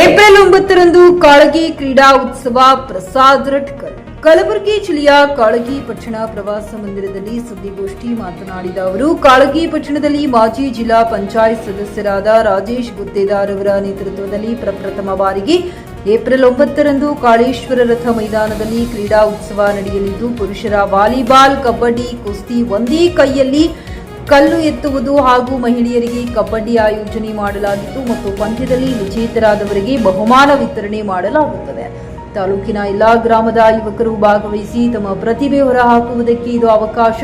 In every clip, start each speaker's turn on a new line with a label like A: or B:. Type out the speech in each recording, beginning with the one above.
A: April 9ರಂದು Kalagi ಕ್ರೀಡಾ ಉತ್ಸವ ಪ್ರಸಾದ್ ರಟ್ಕಲ್ ಕಲಬುರಗಿ ಜಿಲ್ಲೆಯ ಕಾಳಗಿ ಪಟ್ಟಣ ಪ್ರವಾಸ ಮಂದಿರದಲ್ಲಿ ಸುದ್ದಿಗೋಷ್ಠಿ ಮಾತನಾಡಿದ ಅವರು, ಕಾಳಗಿ ಪಟ್ಟಣದಲ್ಲಿ ಮಾಜಿ ಜಿಲ್ಲಾ ಪಂಚಾಯತ್ ಸದಸ್ಯರಾದ ರಾಜೇಶ್ ಗುತ್ತೇದಾರ್ ಅವರ ನೇತೃತ್ವದಲ್ಲಿ ಪ್ರಪ್ರಥಮ ಬಾರಿಗೆ ಏಪ್ರಿಲ್ 9ರಂದು ಕಾಳೇಶ್ವರ ರಥ ಮೈದಾನದಲ್ಲಿ ಕ್ರೀಡಾ ಉತ್ಸವ ನಡೆಯಲಿದ್ದು, ಪುರುಷರ ವಾಲಿಬಾಲ್, ಕಬಡ್ಡಿ, ಕುಸ್ತಿ, ಒಂದೇ ಕೈಯಲ್ಲಿ ಕಲ್ಲು ಎತ್ತುವುದು ಹಾಗೂ ಮಹಿಳೆಯರಿಗೆ ಕಬಡ್ಡಿ ಆಯೋಜನೆ ಮಾಡಲಾಗಿತ್ತು ಮತ್ತು ಪಂದ್ಯದಲ್ಲಿ ವಿಜೇತರಾದವರಿಗೆ ಬಹುಮಾನ ವಿತರಣೆ ಮಾಡಲಾಗುತ್ತದೆ. ತಾಲೂಕಿನ ಎಲ್ಲಾ ಗ್ರಾಮದ ಯುವಕರು ಭಾಗವಹಿಸಿ ತಮ್ಮ ಪ್ರತಿಭೆ ಹೊರಹಾಕುವುದಕ್ಕೆ ಇದು ಅವಕಾಶ,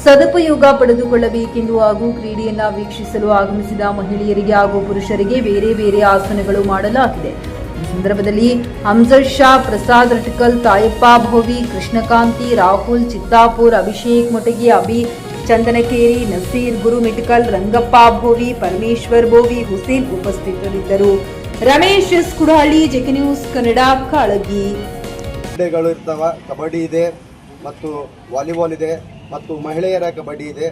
A: ಸದುಪಯೋಗ ಪಡೆದುಕೊಳ್ಳಬೇಕೆಂದು ಹಾಗೂ ಕ್ರೀಡೆಯನ್ನ ವೀಕ್ಷಿಸಲು ಆಗಮಿಸಿದ ಮಹಿಳೆಯರಿಗೆ ಹಾಗೂ ಪುರುಷರಿಗೆ ಬೇರೆ ಬೇರೆ ಆಸನಗಳು ಮಾಡಲಾಗಿದೆ. ಈ ಸಂದರ್ಭದಲ್ಲಿ ಹಮ್ಜದ್ ಶಾ, ಪ್ರಸಾದ್ ರಟ್ಕಲ್, ತಾಯಪ್ಪ ಭೋವಿ, ಕೃಷ್ಣಕಾಂತಿ, ರಾಹುಲ್ ಚಿತ್ತಾಪುರ್, ಅಭಿಷೇಕ್ ಮೊಟಗಿ, ಅಭಿ ಚಂದನಕೇರಿ, ನಸೀರ್, ಗುರು ಮಿಟ್ಕಲ್, ರಂಗಪ್ಪ ಭೋವಿ, ಪರಮೇಶ್ವರ್ ಭೋವಿ, ಹುಸೇನ್ ಉಪಸ್ಥಿತರಿದ್ದರು. Ramesh S Kudahalli, JK news Kannada, Kalagi.
B: ಕ್ರೀಡೆಗಳು ಇರ್ತಾವ. ಕಬಡ್ಡಿ ಇದೆ ಮತ್ತು ವಾಲಿಬಾಲ್ ಇದೆ ಮತ್ತು ಮಹಿಳೆಯರ ಕಬಡ್ಡಿ ಇದೆ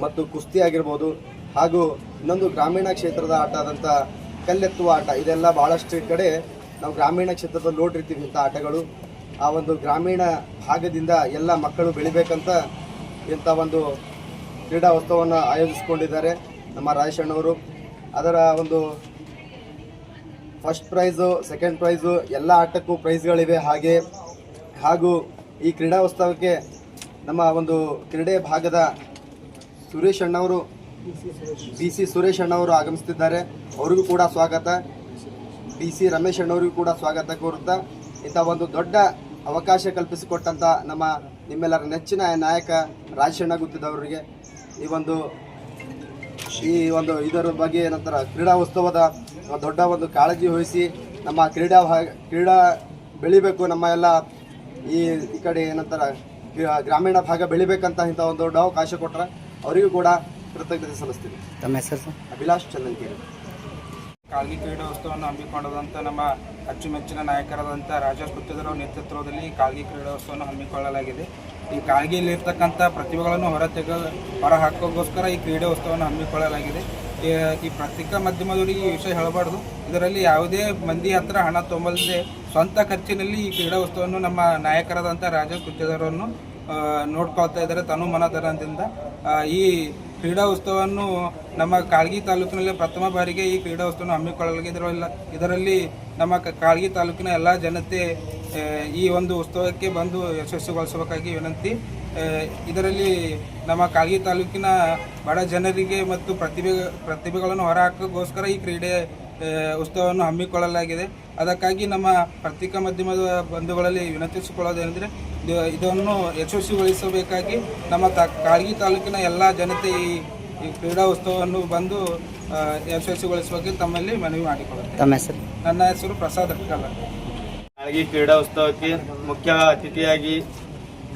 B: ಮತ್ತು ಕುಸ್ತಿ ಆಗಿರ್ಬೋದು. ಹಾಗೂ ಇನ್ನೊಂದು ಗ್ರಾಮೀಣ ಕ್ಷೇತ್ರದ ಆಟ ಆದಂಥ ಕಲ್ಲೆತ್ತುವ ಆಟ, ಇದೆಲ್ಲ ಭಾಳಷ್ಟು ಕಡೆ ನಾವು ಗ್ರಾಮೀಣ ಕ್ಷೇತ್ರದಲ್ಲಿ ನೋಡಿರ್ತೀವಿ ಇಂಥ ಆಟಗಳು. ಆ ಒಂದು ಗ್ರಾಮೀಣ ಭಾಗದಿಂದ ಎಲ್ಲ ಮಕ್ಕಳು ಬೆಳಿಬೇಕಂತ ಇಂಥ ಒಂದು ಕ್ರೀಡಾ ಉತ್ಸವವನ್ನು ಆಯೋಜಿಸಿಕೊಂಡಿದ್ದಾರೆ ನಮ್ಮ ರಾಜೇಶಣ್ಣವರು. ಅದರ ಒಂದು ಫಸ್ಟ್ ಪ್ರೈಸು, ಸೆಕೆಂಡ್ ಪ್ರೈಸು, ಎಲ್ಲ ಆಟಕ್ಕೂ ಪ್ರೈಸ್ಗಳಿವೆ. ಹಾಗೂ ಈ ಕ್ರೀಡಾ ಉತ್ಸವಕ್ಕೆ ನಮ್ಮ ಒಂದು ಕ್ರೀಡೆ ಭಾಗದ ಸುರೇಶ್ ಅಣ್ಣವರು, BC ಸುರೇಶ್ ಅಣ್ಣವರು ಆಗಮಿಸುತ್ತಿದ್ದಾರೆ. ಅವರಿಗೂ ಕೂಡ ಸ್ವಾಗತ. BC ರಮೇಶ್ ಅಣ್ಣವರಿಗೂ ಕೂಡ ಸ್ವಾಗತ ಕೋರುತ್ತಾ, ಇಂಥ ಒಂದು ದೊಡ್ಡ ಅವಕಾಶ ಕಲ್ಪಿಸಿಕೊಟ್ಟಂಥ ನಿಮ್ಮೆಲ್ಲರ ನೆಚ್ಚಿನ ನಾಯಕ ರಾಜೇಶಣ್ಣ ಗುತ್ತಿದವರಿಗೆ ಈ ಒಂದು ಇದರ ಬಗ್ಗೆ ನಂತರ ಕ್ರೀಡಾ ಉತ್ಸವದ ದೊಡ್ಡ ಒಂದು ಕಾಳಜಿ ವಹಿಸಿ ನಮ್ಮ ಕ್ರೀಡಾ ಬೆಳಿಬೇಕು, ನಮ್ಮ ಎಲ್ಲ ಈ ಕಡೆ ಏನಂತಾರೆ ಗ್ರಾಮೀಣ ಭಾಗ ಬೆಳಿಬೇಕಂತ ಇಂಥ ಒಂದು ದೊಡ್ಡ ಅವಕಾಶ ಕೊಟ್ಟರೆ ಅವರಿಗೂ ಕೂಡ ಕೃತಜ್ಞತೆ ಸಲ್ಲಿಸ್ತೀವಿ.
C: ತಮ್ಮ ಹೆಸರು ಸರ್?
B: ಅಭಿಲಾಷ್ ಚಂದನಕೇರಿ.
D: ಕಾಳಗಿ ಕ್ರೀಡಾ ಉತ್ಸವವನ್ನು ಹಮ್ಮಿಕೊಂಡದಂಥ ನಮ್ಮ ಅಚ್ಚುಮೆಚ್ಚಿನ ನಾಯಕರಾದಂಥ ರಾಜೇಶ್ ಗುತ್ತೇದಾರ್ ಅವರ ನೇತೃತ್ವದಲ್ಲಿ ಕಾಳಗಿ ಕ್ರೀಡಾ ಉತ್ಸವವನ್ನು ಹಮ್ಮಿಕೊಳ್ಳಲಾಗಿದೆ. ಈ ಕಾಳಗಿಯಲ್ಲಿರ್ತಕ್ಕಂಥ ಪ್ರತಿಭೆಗಳನ್ನು ಹೊರಹಾಕೋಗೋಸ್ಕರ ಈ ಕ್ರೀಡಾ ಉತ್ಸವವನ್ನು ಹಮ್ಮಿಕೊಳ್ಳಲಾಗಿದೆ. ಈ ಪತ್ರಿಕಾ ಮಾಧ್ಯಮದವರಿಗೆ ಈ ವಿಷಯ ಹೇಳಬಾರ್ದು. ಇದರಲ್ಲಿ ಯಾವುದೇ ಮಂದಿ ಹತ್ರ ಹಣ ತೊಂಬಲ್ಲದೆ ಸ್ವಂತ ಖರ್ಚಿನಲ್ಲಿ ಈ ಕ್ರೀಡಾ ಉತ್ಸವವನ್ನು ನಮ್ಮ ನಾಯಕರಾದಂಥ ರಾಜೇಶ್ ಗುತ್ತೇದಾರವನ್ನು ನೋಡ್ಕೊಳ್ತಾ ಇದ್ದಾರೆ ತನು ಮನಧನದಿಂದ. ಈ ಕ್ರೀಡಾ ಉತ್ಸವವನ್ನು ನಮ್ಮ ಕಾಳಗಿ ತಾಲೂಕಿನಲ್ಲಿ ಪ್ರಥಮ ಬಾರಿಗೆ ಈ ಕ್ರೀಡಾ ಉತ್ಸವವನ್ನು ಹಮ್ಮಿಕೊಳ್ಳಲಾಗಿದೆ. ಇದರಲ್ಲಿ ನಮ್ಮ ಕಾಳಗಿ ತಾಲೂಕಿನ ಎಲ್ಲ ಜನತೆ ಈ ಒಂದು ಉತ್ಸವಕ್ಕೆ ಬಂದು ಯಶಸ್ವಿಗೊಳಿಸಬೇಕಾಗಿ ವಿನಂತಿ. ಇದರಲ್ಲಿ ನಮ್ಮ ಕಾಳಗಿ ತಾಲೂಕಿನ ಬಡ ಜನರಿಗೆ ಮತ್ತು ಪ್ರತಿಭೆಗಳನ್ನು ಹೊರಹಾಕೋಗೋಸ್ಕರ ಈ ಕ್ರೀಡೆ ಉತ್ಸವವನ್ನು ಹಮ್ಮಿಕೊಳ್ಳಲಾಗಿದೆ. ಅದಕ್ಕಾಗಿ ನಮ್ಮ ಪತ್ರಿಕಾ ಮಾಧ್ಯಮದ ಬಂಧುಗಳಲ್ಲಿ ವಿನಂತಿಸಿಕೊಳ್ಳೋದೇನೆಂದರೆ ಇದನ್ನು ಯಶಸ್ವಿಗೊಳಿಸಬೇಕಾಗಿ ನಮ್ಮ ಕಾಳಗಿ ತಾಲೂಕಿನ ಎಲ್ಲ ಜನತೆ ಈ ಕ್ರೀಡಾ ಉತ್ಸವವನ್ನು ಬಂದು ಯಶಸ್ವಿಗೊಳಿಸುವಾಗಿ ತಮ್ಮಲ್ಲಿ ಮನವಿ ಮಾಡಿಕೊಳ್ಳುತ್ತೇನೆ.
C: ತಮ್ಮ ಹೆಸರು?
D: ನನ್ನ ಹೆಸರು ಪ್ರಸಾದ್ ರಟ್ಕಲ್.
E: ಕಾಳಗಿ ಕ್ರೀಡಾ ಉತ್ಸವಕ್ಕೆ ಮುಖ್ಯ ಅತಿಥಿಯಾಗಿ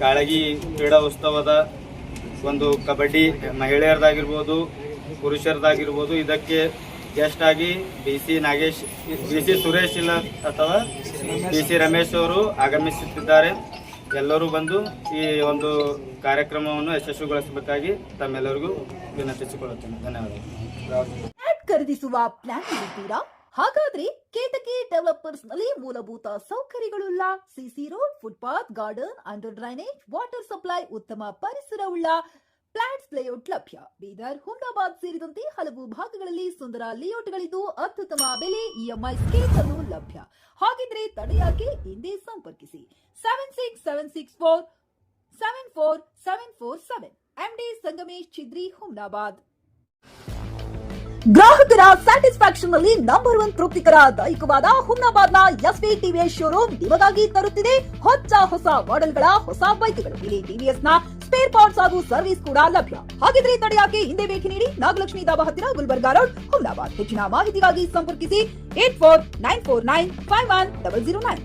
E: ಕಾಳಗಿ ಕ್ರೀಡಾ ಉತ್ಸವದ ಒಂದು ಕಬಡ್ಡಿ ಮಹಿಳೆಯರದಾಗಿರ್ಬೋದು, ಪುರುಷರದಾಗಿರ್ಬೋದು, ಇದಕ್ಕೆ ಗೆಸ್ಟ್ ಆಗಿ BC ಸುರೇಶ್ ಇಲ್ಲ ಅಥವಾ BC ರಮೇಶ್ ಅವರು ಆಗಮಿಸುತ್ತಿದ್ದಾರೆ. ಎಲ್ಲರೂ ಬಂದು ಈ ಒಂದು ಕಾರ್ಯಕ್ರಮವನ್ನು ಯಶಸ್ವಿಗೊಳಿಸಬೇಕಾಗಿ ತಮ್ಮೆಲ್ಲರಿಗೂ ವಿನಂತಿಸಿಕೊಳ್ಳುತ್ತೇನೆ. ಧನ್ಯವಾದಗಳು.
F: ಖರೀದಿಸುವ ಪ್ಲಾನ್ ಇದ್ದೀರಾ? ಹಾಗಾದ್ರೆ ಕೇತಕಿ ಡೆವಲಪರ್ಸ್ ನಲ್ಲಿ ಮೂಲಭೂತ ಸೌಕರ್ಯಗಳುಳ್ಳ CC road, footpath, garden, under drainage, water supply, ಉತ್ತಮ ಪರಿಸರವುಳ್ಳ ಫ್ಲಾಟ್ಸ್ ಲೇಔಟ್ ಲಭ್ಯ. ಬೀದರ್, ಹುಮ್ನಾಬಾದ್ ಸೇರಿದಂತೆ ಹಲವು ಭಾಗಗಳಲ್ಲಿ ಸುಂದರ ಲೇಔಟ್ಗಳಿದ್ದು ಅತ್ಯುತ್ತಮ ಬೆಲೆ, EMI ಸ್ಕೀಮ್ಸ್ ಅನ್ನು ಲಭ್ಯ. ಹಾಗಿದ್ರೆ ತಡೆಯಾಕೆ? ಹಿಂದೆ ಸಂಪರ್ಕಿಸಿ 7676474747 MD ಸಂಗಮೇಶ್ ಚಿದ್ರಿ, ಹುಮ್ನಾಬಾದ್. ಗ್ರಾಹಕರ ಸ್ಯಾಟಿಸ್ಫ್ಯಾಕ್ಷನ್ ನಲ್ಲಿ ನಂಬರ್ 1 ತೃಪ್ತಿಕರ ದೈಹಿಕವಾದ ಹುಮ್ನಾಬಾದ್ನ SV TVS ಶೋರೂಮ್ ನಿಮಗಾಗಿ ತರುತ್ತಿದೆ ಹೊಸ ಮಾಡೆಲ್ಗಳ ಹೊಸ ಬೈಕ್ಗಳು. ಇಲ್ಲಿ TVS ನ ಸ್ಪೇರ್ ಪಾರ್ಟ್ಸ್ ಹಾಗೂ ಸರ್ವಿಸ್ ಕೂಡ ಲಭ್ಯ. ಹಾಗಿದ್ರೆ ತಡೆಯಾಕೆ? ಹಿಂದೆ ಭೇಟಿ ನೀಡಿ. ನಾಗಲಕ್ಷ್ಮಿ ದಾಬಾ ಹತ್ತಿರ, ಗುಲ್ಬರ್ಗಾ ರೋಡ್, ಹುಮ್ನಾಬಾದ್. ಹೆಚ್ಚಿನ ಮಾಹಿತಿಗಾಗಿ ಸಂಪರ್ಕಿಸಿ 8494951009.